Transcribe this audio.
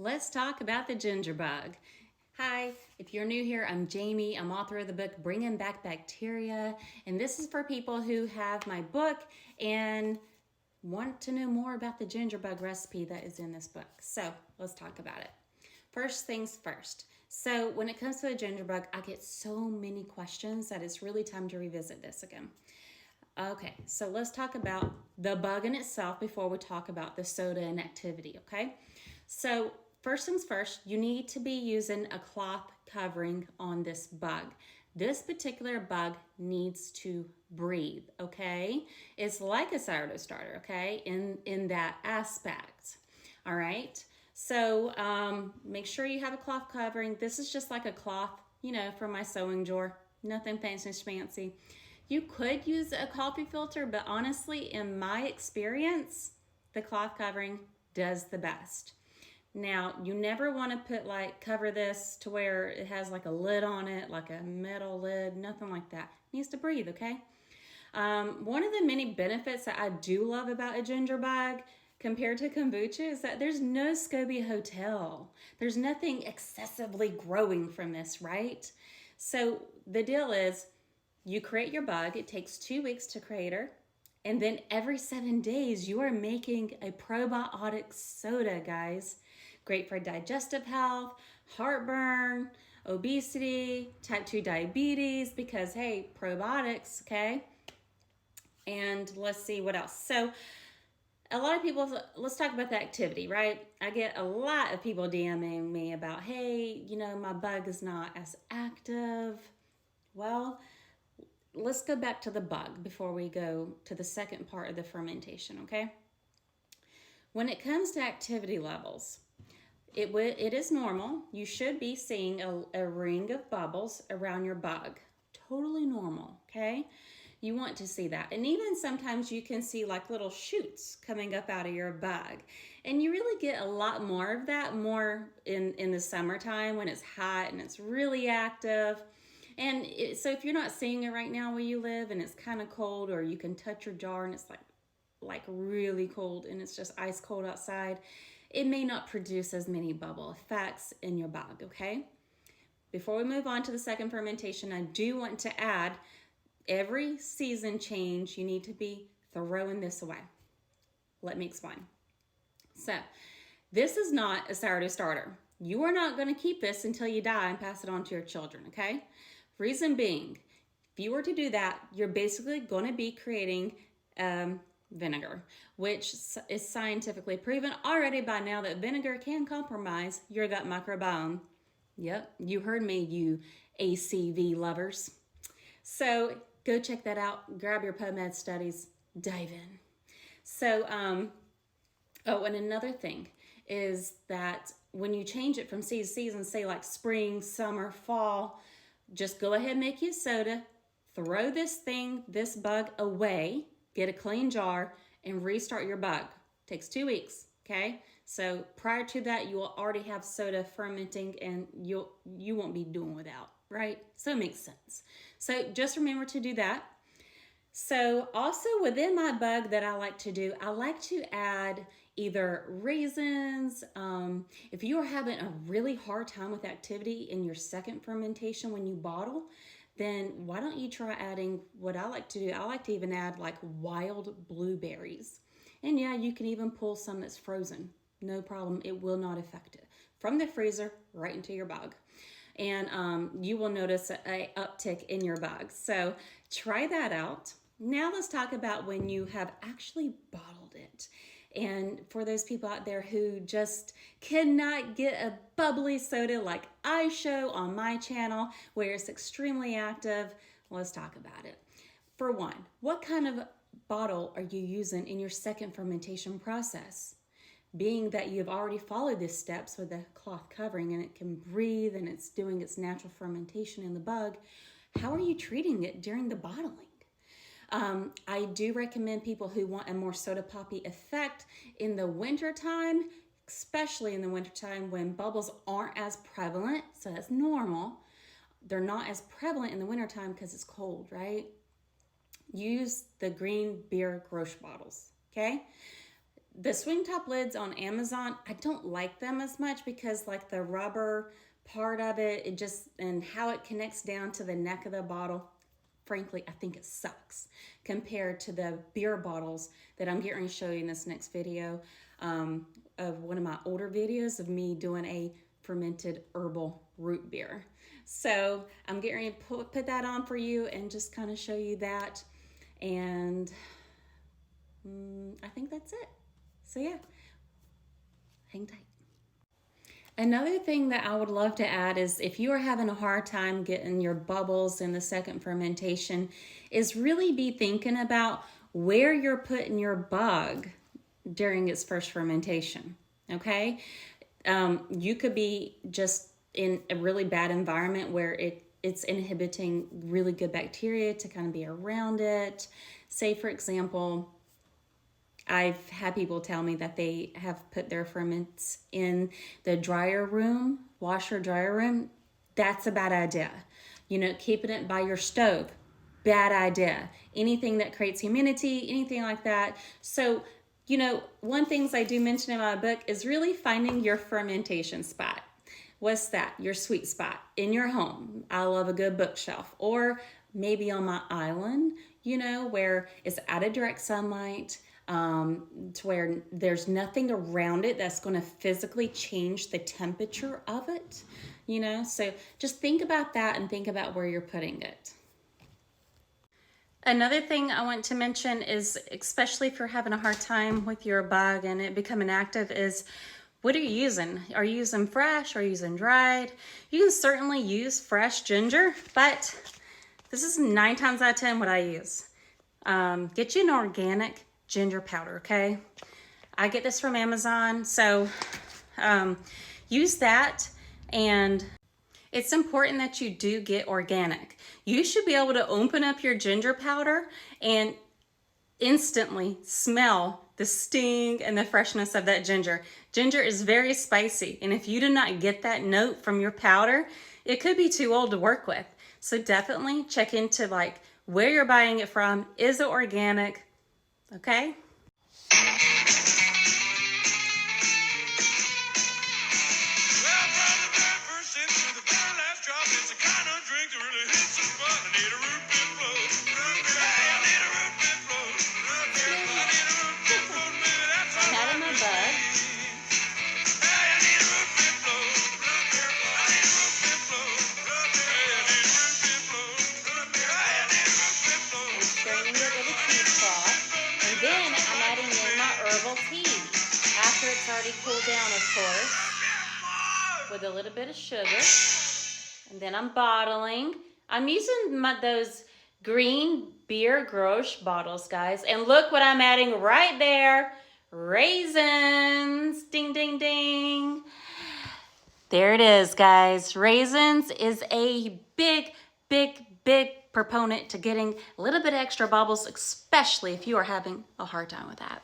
Let's talk about the ginger bug. Hi, if you're new here, I'm Jamie. I'm author of the book Bringing Back Bacteria, and this is for people who have my book and want to know more about the ginger bug recipe that is in this book. So let's talk about it. First things first. So when it comes to the ginger bug, I get so many questions that it's really time to revisit this again. Okay, so let's talk about the bug in itself before we talk about the soda and activity, okay? So first things first, you need to be using a cloth covering on this bug. This particular bug needs to breathe, okay? It's like a sourdough starter, okay, in that aspect, all right? So make sure you have a cloth covering. This is just like a cloth, for my sewing drawer. Nothing fancy schmancy. You could use a coffee filter, but honestly, in my experience, the cloth covering does the best. Now, you never want to cover this to where it has like a lid on it, like a metal lid, nothing like that. It needs to breathe, okay? One of the many benefits that I do love about a ginger bug compared to kombucha is that there's no SCOBY hotel. There's nothing excessively growing from this, right? So the deal is, you create your bug, it takes 2 weeks to create her, and then every 7 days you are making a probiotic soda, guys. Great for digestive health, heartburn, obesity, type 2 diabetes, because hey, probiotics, okay? And let's see what else. So a lot of people, let's talk about the activity, right? I get a lot of people DMing me about, hey, my bug is not as active. Well, let's go back to the bug before we go to the second part of the fermentation, okay? When it comes to activity levels, it is normal. You should be seeing a ring of bubbles around your bug. Totally normal, okay? You want to see that. And even sometimes you can see like little shoots coming up out of your bug. And you really get a lot more of that more in the summertime when it's hot and it's really active. And so if you're not seeing it right now where you live and it's kind of cold, or you can touch your jar and it's like really cold and it's just ice cold outside, it may not produce as many bubble effects in your bug, okay? Before we move on to the second fermentation, I do want to add, every season change, you need to be throwing this away. Let me explain. So this is not a sourdough starter. You are not going to keep this until you die and pass it on to your children, okay? Reason being, if you were to do that, you're basically going to be creating vinegar, which is scientifically proven already by now that vinegar can compromise your gut microbiome. Yep, you heard me, you ACV lovers. So go check that out. Grab your PubMed studies. Dive in. So, and another thing is that when you change it from season to season, say like spring, summer, fall, just go ahead and make you a soda, throw this bug away, get a clean jar, and restart your bug. Takes 2 weeks, okay? So prior to that, you will already have soda fermenting and you won't be doing without, right? So it makes sense. So just remember to do that. So also within my bug that I like to do, I like to add either raisins. If you are having a really hard time with activity in your second fermentation when you bottle, then why don't you try adding what I like to do? I like to even add like wild blueberries. And yeah, you can even pull some that's frozen. No problem. It will not affect it. From the freezer right into your bug. And you will notice an uptick in your bugs. So try that out. Now let's talk about when you have actually bottled it. And for those people out there who just cannot get a bubbly soda like I show on my channel where it's extremely active, let's talk about it. For one, what kind of bottle are you using in your second fermentation process? Being that you've already followed these steps with the cloth covering and it can breathe and it's doing its natural fermentation in the bug, how are you treating it during the bottling? I do recommend people who want a more soda poppy effect in the wintertime, especially in the wintertime when bubbles aren't as prevalent, so that's normal. They're not as prevalent in the wintertime because it's cold, right? Use the green beer Grosche bottles, okay? The swing top lids on Amazon, I don't like them as much because like the rubber part of it, and how it connects down to the neck of the bottle, frankly, I think it sucks compared to the beer bottles that I'm getting ready to show you in this next video, of one of my older videos of me doing a fermented herbal root beer. So I'm getting ready to put that on for you and just kind of show you that. And I think that's it. So yeah, hang tight. Another thing that I would love to add is if you are having a hard time getting your bubbles in the second fermentation, is really be thinking about where you're putting your bug during its first fermentation, okay? You could be just in a really bad environment where it's inhibiting really good bacteria to kind of be around it. Say, for example, I've had people tell me that they have put their ferments in the dryer room, washer dryer room. That's a bad idea. You know, keeping it by your stove, bad idea. Anything that creates humidity, anything like that. So, you know, one things I do mention in my book is really finding your fermentation spot. What's that? Your sweet spot in your home. I love a good bookshelf, or maybe on my island, you know, where it's out of direct sunlight, to where there's nothing around it that's going to physically change the temperature of it, you know. So just think about that and think about where you're putting it. Another thing I want to mention is, especially if you're having a hard time with your bug and it becoming active, is what are you using? Are you using fresh? Are you using dried? You can certainly use fresh ginger, but this is 9 times out of 10 what I use. Get you an organic ginger powder, okay? I get this from Amazon, so use that. And it's important that you do get organic. You should be able to open up your ginger powder and instantly smell the sting and the freshness of that ginger. Ginger is very spicy, and if you do not get that note from your powder, it could be too old to work with. So definitely check into like where you're buying it from. Is it organic? Okay? After it's already cooled down, of course, with a little bit of sugar. And then I'm bottling. I'm using those green beer Grosh bottles, guys. And look what I'm adding right there. Raisins. Ding, ding, ding. There it is, guys. Raisins is a big, big, big proponent to getting a little bit extra bubbles, especially if you are having a hard time with that.